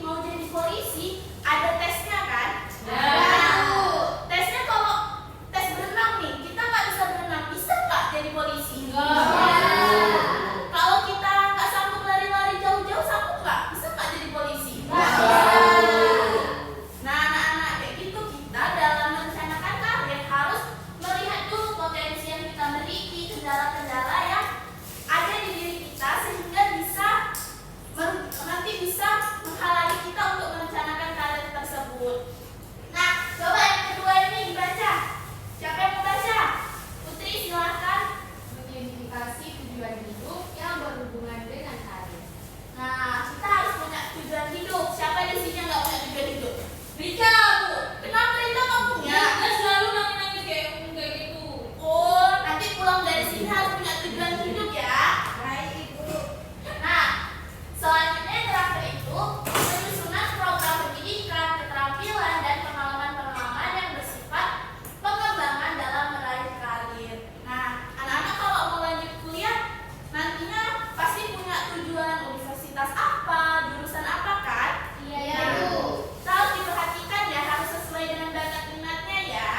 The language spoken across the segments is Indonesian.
mau jadi polisi, ada tesnya kan? Tesnya kalau tes berenang nih, kita nggak bisa berenang, bisa nggak jadi polisi? Kalau kita nggak sanggup lari-lari jauh-jauh, sanggup nggak? Bisa nggak jadi polisi? Nah, anak-anak kayak gitu, kita dalam merencanakan karir harus melihat dulu potensi yang kita miliki, kendala-kendala yang ada di diri kita sehingga nanti bisa menghalangi kita untuk merencanakan karir tersebut. Nah, coba yang kedua ini dibaca. Siapa yang mau baca? Putri, silahkan. Mengidentifikasi tujuan hidup yang berhubungan dengan karir. Nah, kita harus punya tujuan hidup. Siapa di sini yang nggak punya tujuan hidup? Rika, Bu. Kenapa Rika nggak punya? Dia selalu nangis kayak gitu. Oh, nanti pulang dari sini harus punya tujuan hidup ya. Baik, Ibu. Nah, selanjutnya yang terakhir itu penyusunan program pendidikan, keterampilan, dan pengalaman-pengalaman yang bersifat pengembangan dalam meraih karir. Nah, anak-anak kalau mau lanjut kuliah, nantinya pasti punya tujuan universitas apa, jurusan apa kan? Iya, Nah, Ibu. harus diperhatikan ya, harus sesuai dengan bakat minatnya ya.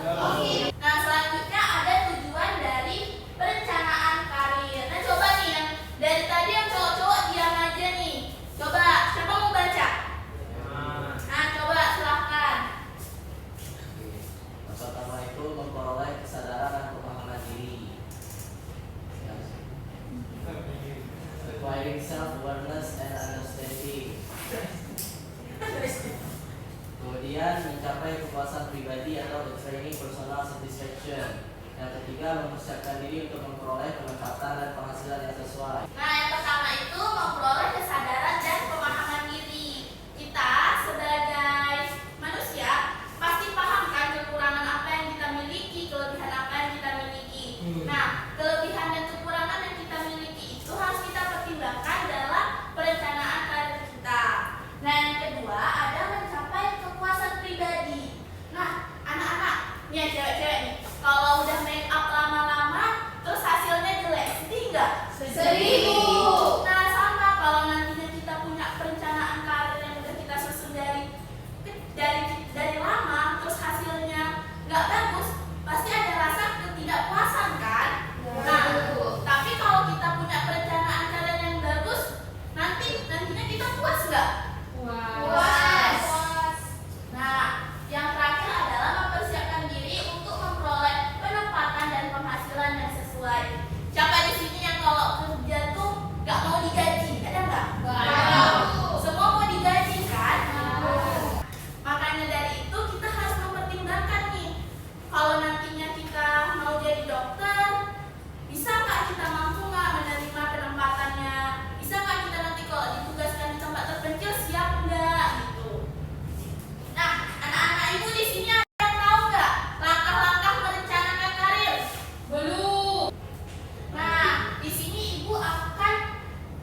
Oke. Nah, selanjutnya ada tujuan dari perencanaan karir. Nah, coba nih yang dari tadi yang cowok-cowok diam aja nih. Coba, siapa mau baca? Nah, coba silahkan. Yang pertama itu memperoleh kesadaran dan pemahaman diri. Acquiring self-awareness and understanding. Kemudian mencapai kepuasan pribadi atau attaining personal satisfaction. Yang ketiga, mempersiapkan diri untuk memperoleh penempatan dan penghasilan yang sesuai. Nah, yang pertama itu memperoleh kesadaran dan pemahaman diri. Kita sebagai manusia pasti paham kan kekurangan apa yang kita miliki, kelebihan apa yang kita miliki. Nah, kelebihan dan kekurangan yang kita miliki itu harus kita pertimbangkan dalam perencanaan karir kita. Nah, yang kedua ada mencapai kepuasan pribadi. Nah, anak-anak, nih ya cewek-cewek nih, kalau udah make up lama-lama terus hasilnya jelek, sedih nggak? Sedih. Nah, sama kalau nantinya kita punya perencanaan karir yang udah kita susun dari lama, terus hasilnya nggak bagus, pasti ada rasa ketidakpuasan kan? Nah, tapi kalau kita punya perencanaan karir yang bagus, nantinya kita puas nggak? Puas. Nah, yang terakhir adalah mempersiapkan diri untuk memperoleh penempatan dan penghasilan yang sesuai. Siapa di sini yang kalau kerja tuh nggak mau digaji? Ada nggak? Semua mau digaji kan? Makanya dari itu kita harus mempertimbangkan nih. Kalau nantinya kita mau jadi dokter, bisa nggak kita mampu nggak menerima penempatannya? Bisa nggak kita nanti kalau ditugaskan di tempat terpencil siap nggak gitu? Nah, anak-anak ibu di sini ada yang tahu nggak langkah-langkah merencanakan karir? Belum. Nah, di sini ibu akan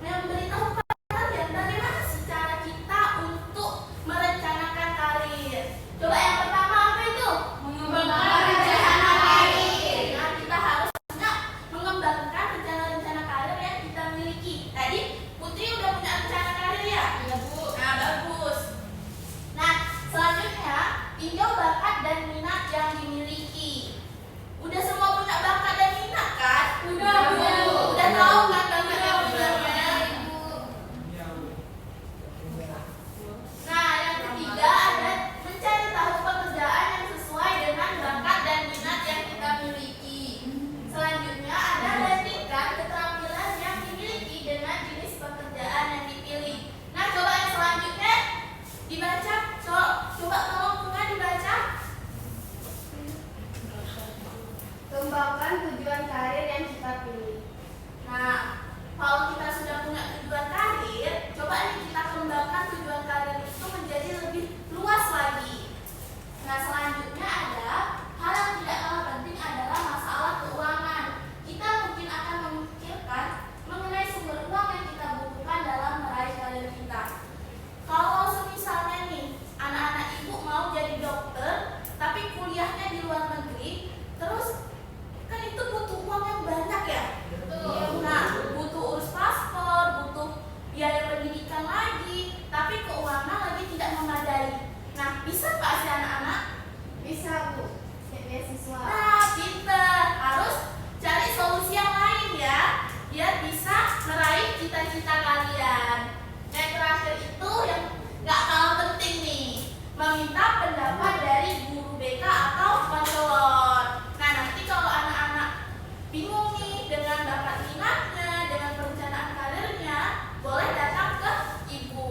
memberitahu kalian bagaimana sih cara kita untuk merencanakan karir. Coba yang pertama apa itu? Mengembangkan rencana karir. Nah, kita harus mengembangkan rencana-rencana karir yang kita miliki. Tadi Putri udah punya rencana karir ya? Iya, Bu. Nah, bagus. Nah, selanjutnya tinjau bakat dan minat yang dimiliki. Udah semua punya bakat dan minat kan? Udah, Bu. Udah tahu kan bakat dan minatnya? Nah, yang ketiga ada mencari tahu pekerjaan yang sesuai dengan bakat dan minat yang kita miliki. Selanjutnya ada bandingkan keterampilan yang dimiliki dengan jenis pekerjaan yang dipilih. Nah, coba yang selanjutnya dibaca. Coba tolong Bunga dibaca. Kembangkan tujuan karir yang kita pilih. Nah, kalau kita sudah punya tujuan karir, coba nih kita kembangkan tujuan karir itu Nah, bisa nggak sih anak-anak? Bisa Bu, kayak beasiswa. Nah, pinter. Harus cari solusi yang lain ya, biar bisa meraih cita-cita kalian. Yang terakhir itu yang nggak kalah penting nih, meminta pendapat dari guru BK atau konselor. Nah, nanti kalau anak-anak bingung nih dengan bakat minatnya, dengan perencanaan karirnya, boleh datang ke ibu.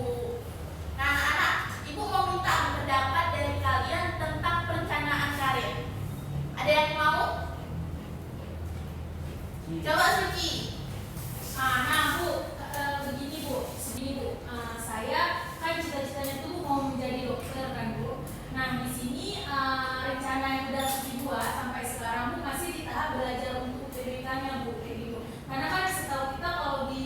Nah, anak-anak, ibu mau minta pendapat dari kalian tentang perencanaan karir. Ada yang mau? Coba Suci. Nah Bu, begini Bu, saya kan cita-citanya tuh mau menjadi dokter kan Bu. Nah di sini rencana yang udah Suci buat sampai sekarang Bu masih di tahap belajar untuk UTBK-nya Bu, kayak gitu. Karena kan setahu kita kalau di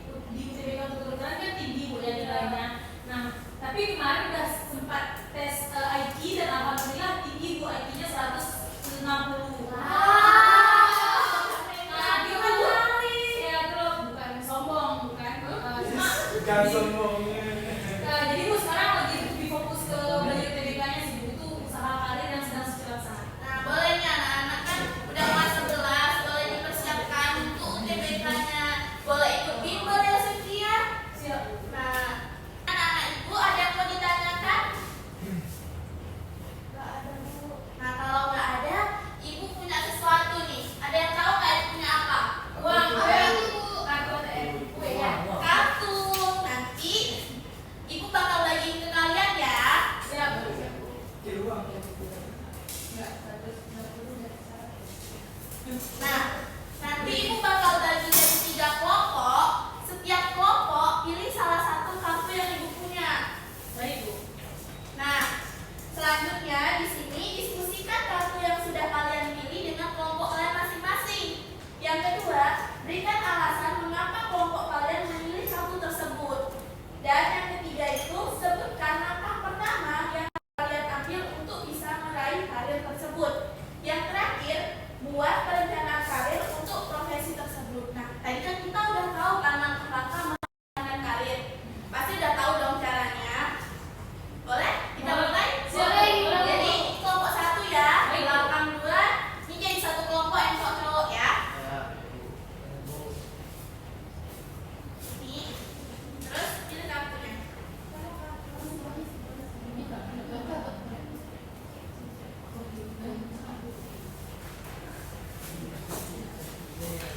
UTBK untuk kedokteran kan tinggi Bu ya nilainya. Nah tapi kemarin udah sempat tes IQ dan alhamdulillah tinggi Bu, IQ-nya 160. Bukan sombong. Jadi Bu sekarang lagi lebih fokus ke belajar UTBK-nya sih Bu, itu usaha karir yang sedang Suci laksanakan. Nah, boleh nih anak-anak kan udah kelas 11, boleh dipersiapkan untuk UTBK-nya. Boleh ikut bimbel ya Suci ya. Siap. Nah, anak-anak ibu ada yang mau ditanyakan? Nggak ada Bu. Nah, kalau nggak ada, ibu punya sesuatu nih. Ada yang tahu nggak ibu punya apa? Uang. Apa yang ibu? Kartu ATM. Kue ya. Kartu. Nanti ibu bakal bagiin ke kalian ya. Siap. Nah, nanti ibu bakal bagi jadi 3 kelompok. Setiap kelompok pilih salah satu kartu yang ibu punya. Baik Bu. Nah, selanjutnya di sini diskusikan kartu yang sudah kalian pilih dengan kelompok kalian masing-masing. Yang kedua, berikan alasan mengapa kelompok kalian memilih kartu tersebut. Dan yang ketiga itu, sebutkan langkah pertama yang kalian ambil untuk bisa meraih karir tersebut. Yang terakhir, buat perencanaan karir untuk profesi tersebut. Nah, tadi kan kita udah tahu kan langkah-langkah perencanaan karir. Pasti udah tahu dong caranya. Boleh? Kita mulai? Boleh. Jadi kelompok 1 ya, Baik. belakang 2. Ini jadi satu kelompok yang cowok ya. Ya. Ini. Terus pilih kartunya.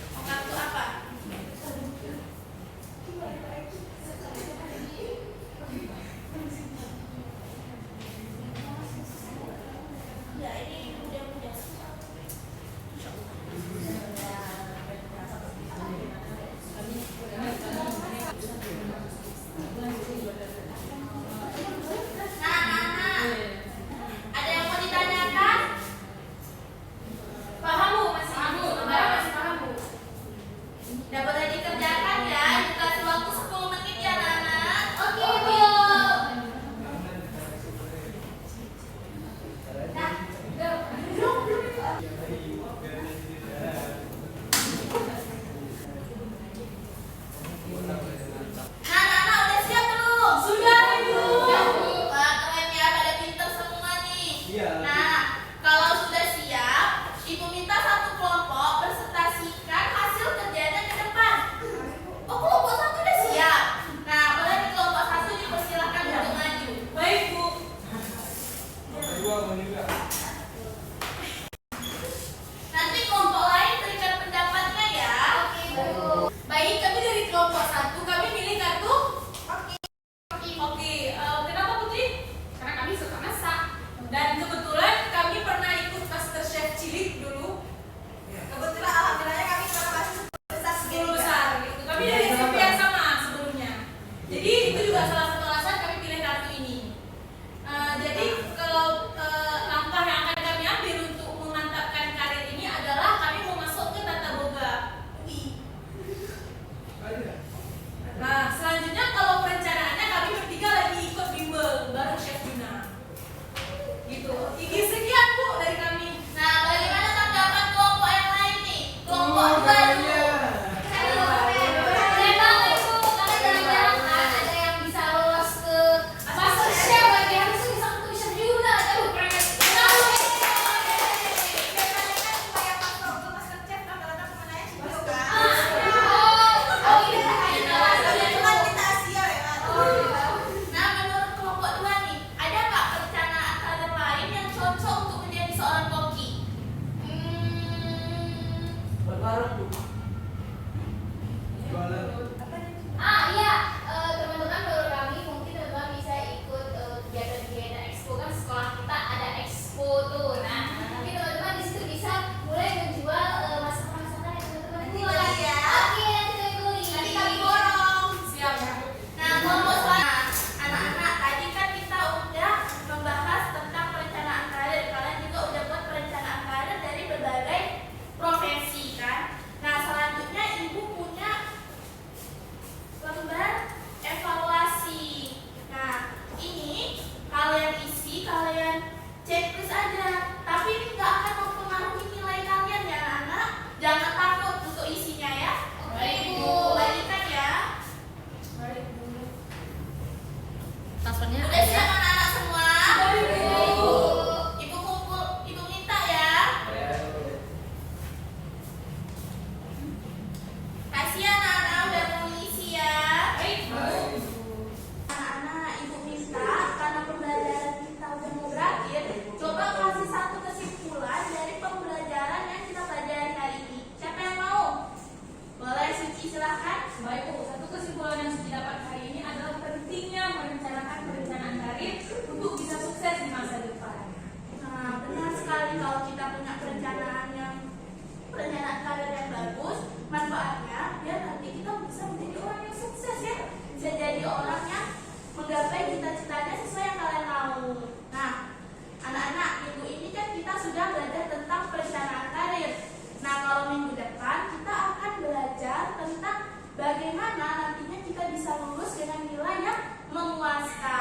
Mau kartu apa? Ya, ini mudah-mudah. Nah, ada yang mau ditanyakan? Paham Bu, masih Paham, Bu. Lebaran masih paham Bu. Udah boleh dikerjakan ya. Dikasih waktu 10 menit ya, Nana. Oke Bu. Nah, Nana udah siap belum? Sudah Ibu. Wah, keren ya, pada pinter semua nih. Iya. Nah, kalau sudah siap, ibu minta satu kelompok presentasikan hasil kerjanya ke depan. Oh, kelompok 1 udah siap. Nah, boleh di kelompok 1 dipersilakan untuk maju. Baik Bu. Dua mau juga. Nanti kelompok lain berikan pendapatnya ya. Oke Bu. Baik, kami dari kelompok 1 kami pilih kartu. Oke, kenapa Putri? Karena kami suka masak. Dan kebetulan kami pernah ikut MasterChef Cilik dulu. Kebetulan alhamdulillah kami pernah masuk besar 10 besar gitu. Kami dari SMP yang sama sebelumnya. Jadi itu juga salah satu alasan kami pilih kartu ini. Jadi kalau langkah yang akan kami ambil untuk memantapkan karir ini adalah kami mau masuk ke Tata Boga UI. Nah, selanjutnya kalau perencanaannya kami bertiga lagi ikut bimbel bareng Chef Juna. Gitu. soalnya Udah siap anak-anak semua? Sudah, Ibu. Ibu kumpul, ibu minta ya. Kasih anak-anak udah mau ngisi ya. Baik, Bu. Anak-anak, ibu minta karena pembelajaran kita udah mau berakhir, coba kasih satu kesimpulan dari pembelajaran yang kita pelajari hari ini. Siapa yang mau? Boleh, Suci, silahkan. Baik, Bu. Satu kesimpulan yang Suci dapat hari ini adalah pentingnya merencanakan perencanaan karir untuk bisa sukses di masa depan. Nah, benar sekali kalau kita punya perencanaan karir yang bagus, manfaatnya biar nanti kita bisa menjadi orang yang sukses ya, bisa jadi orang yang menggapai cita-citanya sesuai yang kalian mau. Nah, anak-anak, minggu ini kan kita sudah belajar tentang perencanaan karir. Nah, kalau minggu depan kita akan belajar tentang bagaimana nantinya kita bisa lulus dengan nilai yang memuaskan.